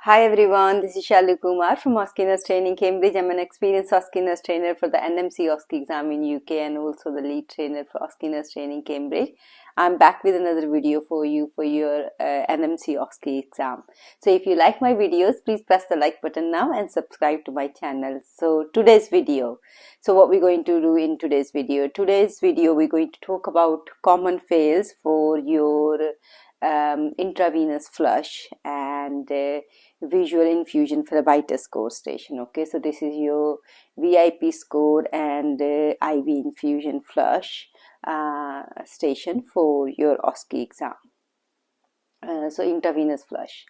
Hi everyone, this is Shalu Kumar from OSCE Nurse Training Cambridge. I'm an experienced OSCE Nurse trainer for the NMC OSCE exam in UK and also the lead trainer for OSCE Nurse Training Cambridge. I'm back with another video for you for your NMC OSCE exam. So if you like my videos, please press the like button now and subscribe to my channel. So today's video. So what we're going to do in today's video. We're going to talk about common fails for your intravenous flush and visual infusion Phlebitis score station. Okay, so this is your VIP score and IV infusion flush station for your OSCE exam. So intravenous flush.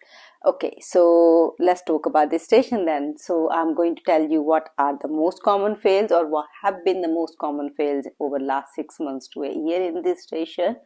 Okay, so let's talk about this station then. So I'm going to tell you what are the most common fails or what have been the most common fails over last 6 months to a year in this station,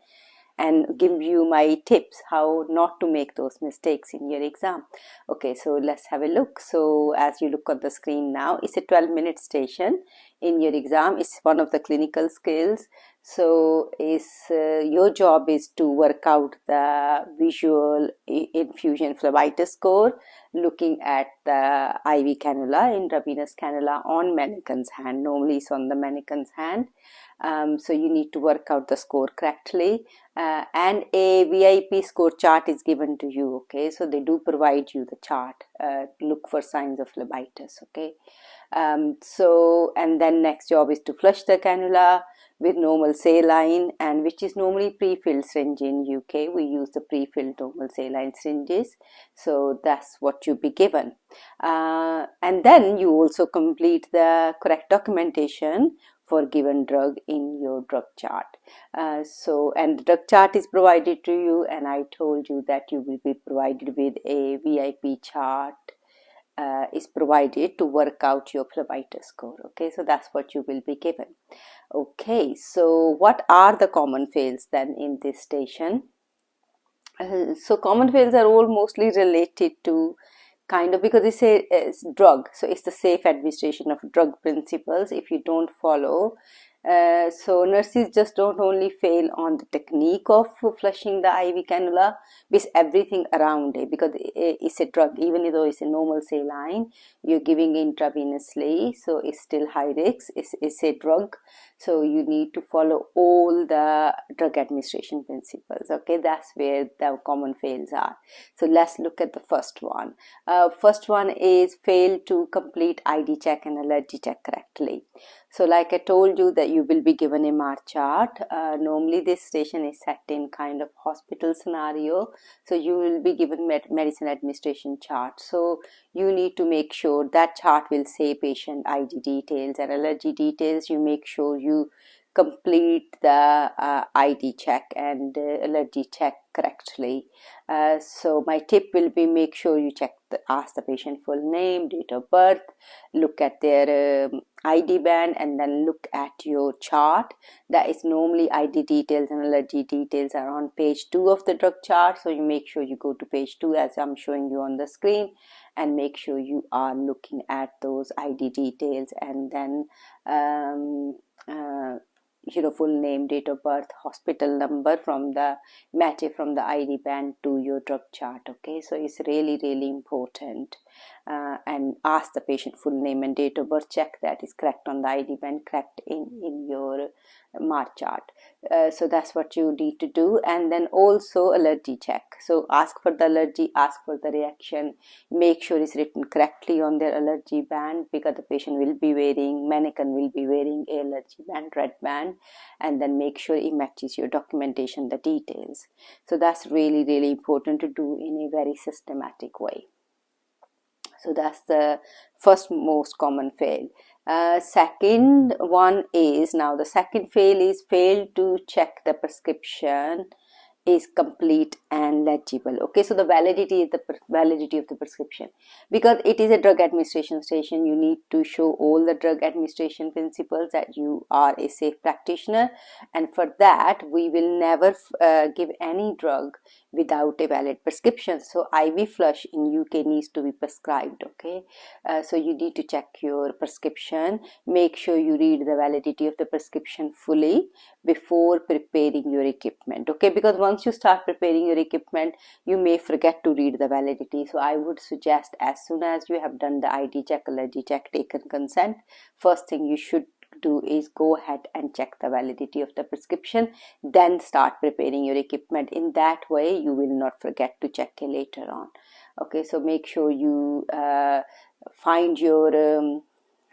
and give you my tips how not to make those mistakes in your exam. Okay, so let's have a look. So as you look on the screen now, it's a 12-minute station in your exam. It's one of the clinical skills. So your job is to work out the visual infusion Phlebitis score, looking at the IV cannula, intravenous cannula on mannequin's hand. Normally it's on the mannequin's hand. So you need to work out the score correctly, and a VIP score chart is given to you. Okay, so they do provide you the chart. Look for signs of Phlebitis. Okay, so and then next job is to flush the cannula with normal saline, and which is normally pre-filled syringe. In UK we use the pre-filled normal saline syringes, so that's what you be given. And then you also complete the correct documentation for given drug in your drug chart. And the drug chart is provided to you, and I told you that you will be provided with a VIP chart is provided to work out your Phlebitis score. Okay, so that's what you will be given. Okay, so what are the common fails then in this station? So common fails are all mostly related to kind of, because it's a drug, so it's the safe administration of drug principles. If you don't follow, so nurses just don't only fail on the technique of flushing the IV cannula, with everything around it, because it's a drug. Even though it's a normal saline, you're giving intravenously, so it's still high risk. It's a drug, so you need to follow all the drug administration principles. Okay, that's where the common fails are. So let's look at the first one. First one is fail to complete ID check and allergy check correctly. So like I told you that you will be given a MAR chart. Normally this station is set in kind of hospital scenario, so you will be given medicine administration chart. So you need to make sure that chart will say patient ID details and allergy details. You make sure you complete the ID check and allergy check correctly. So my tip will be, make sure you ask the patient full name, date of birth, look at their ID band, and then look at your chart. That is normally ID details and allergy details are on page 2 of the drug chart. So you make sure you go to page 2 as I'm showing you on the screen, and make sure you are looking at those ID details, and then full name, date of birth, hospital number from the match from the ID band to your drug chart. Okay, so it's really important, and ask the patient full name and date of birth, check that is correct on the ID band, correct in your MAR chart. So that's what you need to do. And then also allergy check. So ask for the allergy, ask for the reaction, make sure it's written correctly on their allergy band, because the patient will be wearing, mannequin will be wearing a allergy band, red band, and then make sure it matches your documentation, the details. So that's really important to do in a very systematic way. So that's the first most common fail. Second one is, now the second fail is fail to check the prescription is complete and legible. Okay, so the validity of the prescription, because it is a drug administration station, you need to show all the drug administration principles, that you are a safe practitioner, and for that we will never give any drug without a valid prescription. So IV flush in UK needs to be prescribed. Okay, so you need to check your prescription, make sure you read the validity of the prescription fully before preparing your equipment, okay? Because once you start preparing your equipment, you may forget to read the validity. So I would suggest, as soon as you have done the ID check, allergy check, taken consent, first thing you should do is go ahead and check the validity of the prescription, then start preparing your equipment. In that way you will not forget to check it later on, okay? So make sure you find your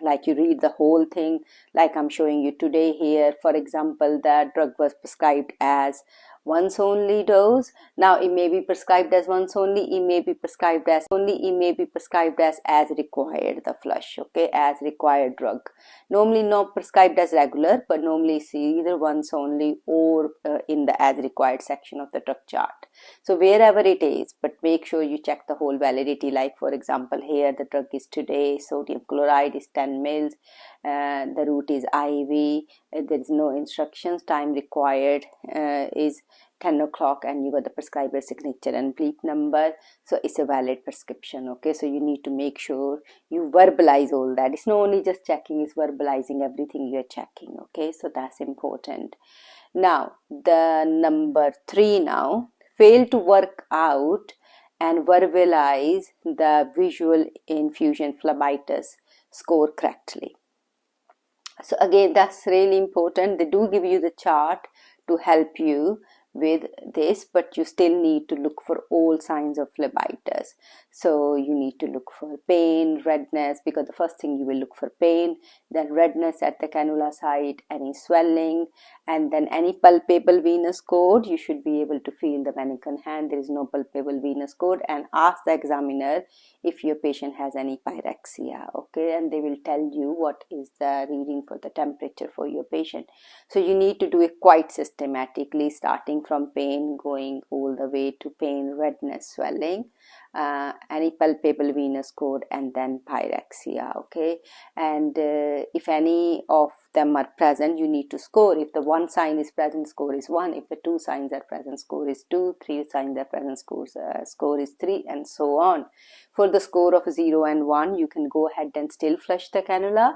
like you read the whole thing, like I'm showing you today here. For example, the drug was prescribed as once only dose. Now it may be prescribed as once only, it may be prescribed as as required, the flush, okay, as required drug. Normally not prescribed as regular, but normally it's either once only or in the as required section of the drug chart. So wherever it is, but make sure you check the whole validity. Like for example, here the drug is today, sodium chloride is 10 mils, the route is IV, there is no instructions, time required is 10 o'clock, and you got the prescriber signature and bleep number, so it's a valid prescription, okay? So you need to make sure you verbalize all that. It's not only just checking, it's verbalizing everything you're checking, okay? So that's important. Now the number 3 now, fail to work out and verbalize the visual infusion phlebitis score correctly. So again, that's really important. They do give you the chart to help you with this, but you still need to look for all signs of phlebitis. So you need to look for pain, redness, because the first thing you will look for pain, then redness at the cannula site, any swelling, and then any palpable venous cord. You should be able to feel the mannequin hand. There is no palpable venous cord, and ask the examiner if your patient has any pyrexia, okay? And they will tell you what is the reading for the temperature for your patient. So you need to do it quite systematically, starting from pain, going all the way to pain, redness, swelling, any palpable venous cord, and then pyrexia, okay? And if any of them are present, you need to score. If the one sign is present, score is 1. If the 2 signs are present, score is 2. 3 signs are present, score is 3, and so on. For the score of 0 and 1, you can go ahead and still flush the cannula,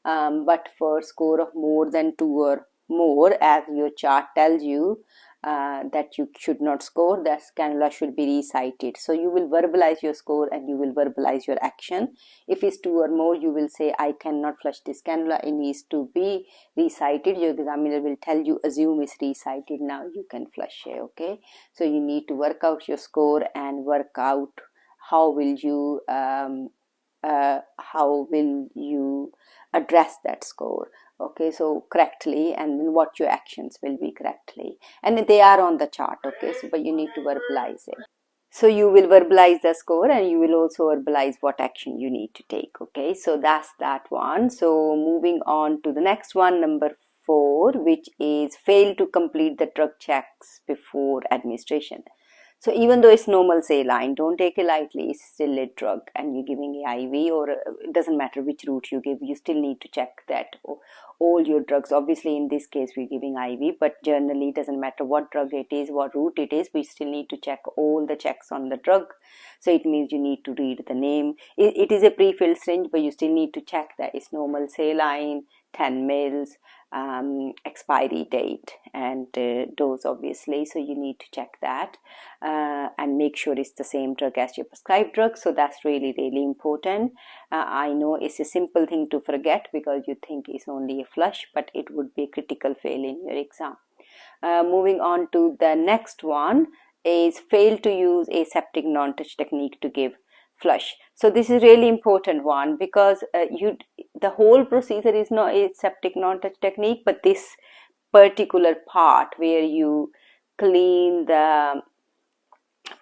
but for score of more than 2 or more, as your chart tells you, that you should not score, that cannula should be recited. So you will verbalize your score and you will verbalize your action. If it's 2 or more, you will say, I cannot flush this cannula, it needs to be recited. Your examiner will tell you, assume it's recited, now you can flush it, okay? So you need to work out your score and work out how will you address that score, okay? So correctly, and then what your actions will be correctly, and they are on the chart, okay? So but you need to verbalize it. So you will verbalize the score and you will also verbalize what action you need to take, okay? So that's that one. So moving on to the next one, number 4, which is fail to complete the drug checks before administration. So even though it's normal saline, don't take it lightly, it's still a drug and you're giving IV, or it doesn't matter which route you give, you still need to check that all your drugs. Obviously in this case we're giving IV, but generally it doesn't matter what drug it is, what route it is, we still need to check all the checks on the drug. So it means you need to read the name. It is a pre-filled syringe, but you still need to check that it's normal saline, 10 mils, expiry date, and dose, obviously. So you need to check that and make sure it's the same drug as your prescribed drug. So that's really important. I know it's a simple thing to forget because you think it's only a flush, but it would be a critical fail in your exam. Moving on to the next one is fail to use aseptic non-touch technique to give flush. So this is really important one, because the whole procedure is not aseptic non-touch technique, but this particular part where you clean the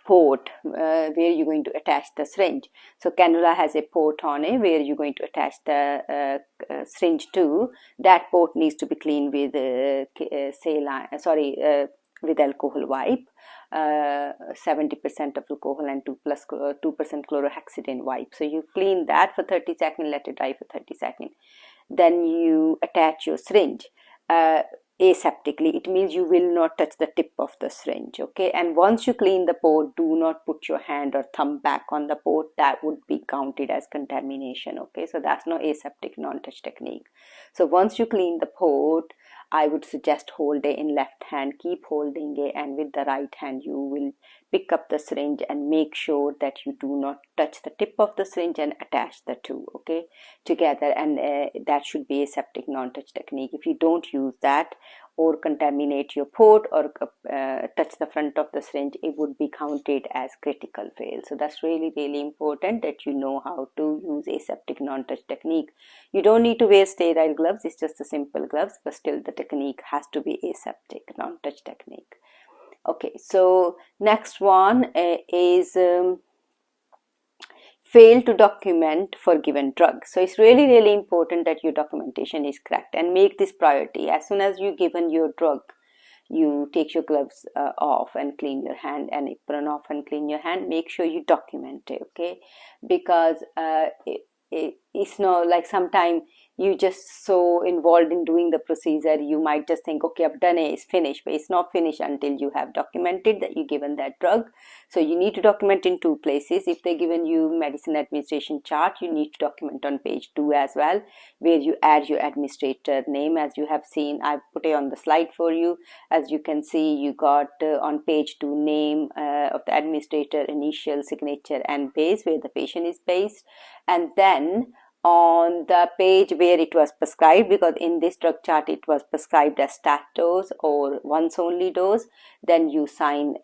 port where you're going to attach the syringe. So cannula has a port on it where you're going to attach the syringe to. That port needs to be cleaned with with alcohol wipe, 70% of alcohol and 2% chlorhexidine wipe. So you clean that for 30 seconds, let it dry for 30 seconds. Then you attach your syringe aseptically. It means you will not touch the tip of the syringe, okay? And once you clean the port, do not put your hand or thumb back on the port. That would be counted as contamination, okay? So that's no aseptic non-touch technique. So once you clean the port, I would suggest hold it in left hand, keep holding it, and with the right hand you will pick up the syringe and make sure that you do not touch the tip of the syringe and attach the two, okay, together. And that should be aseptic non-touch technique. If you don't use that or contaminate your port or touch the front of the syringe, it would be counted as critical fail. So that's really important that you know how to use aseptic non-touch technique. You don't need to wear sterile gloves, it's just a simple gloves, but still the technique has to be aseptic non-touch technique. Okay, so next one is fail to document for given drug. So it's really important that your documentation is correct, and make this priority. As soon as you given your drug, you take your gloves off and clean your hand, and apron off and clean your hand. Make sure you document it, okay, because it's not like sometimes you just so involved in doing the procedure, you might just think, okay, I've done it, it's finished, but it's not finished until you have documented that you given that drug. So you need to document in two places. If they given you medicine administration chart, you need to document on page 2 as well, where you add your administrator name. As you have seen, I put it on the slide for you. As you can see, you got on page 2 name of the administrator, initial, signature, and base, where the patient is based. And then on the page where it was prescribed, because in this drug chart it was prescribed as stat dose or once only dose, then you sign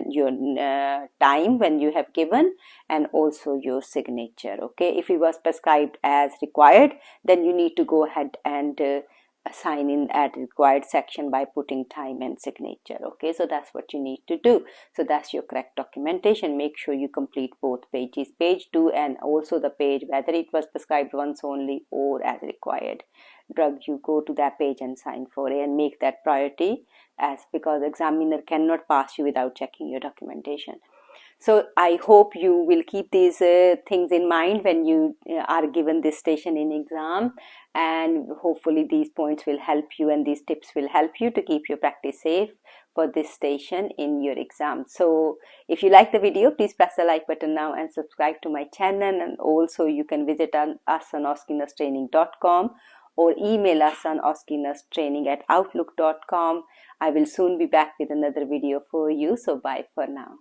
your time when you have given, and also your signature, okay. If it was prescribed as required, then you need to go ahead and sign in at required section by putting time and signature, okay. So that's what you need to do. So that's your correct documentation. Make sure you complete both pages, page 2 and also the page whether it was prescribed once only or as required drug. You go to that page and sign for it, and make that priority, as because examiner cannot pass you without checking your documentation. So I hope you will keep these things in mind when you are given this station in exam, and hopefully these points will help you, and these tips will help you to keep your practice safe for this station in your exam. So if you like the video, please press the like button now and subscribe to my channel, and also you can visit us on OSCEnurstraining.com or email us on OSCEnurstraining@outlook.com. I will soon be back with another video for you. So bye for now.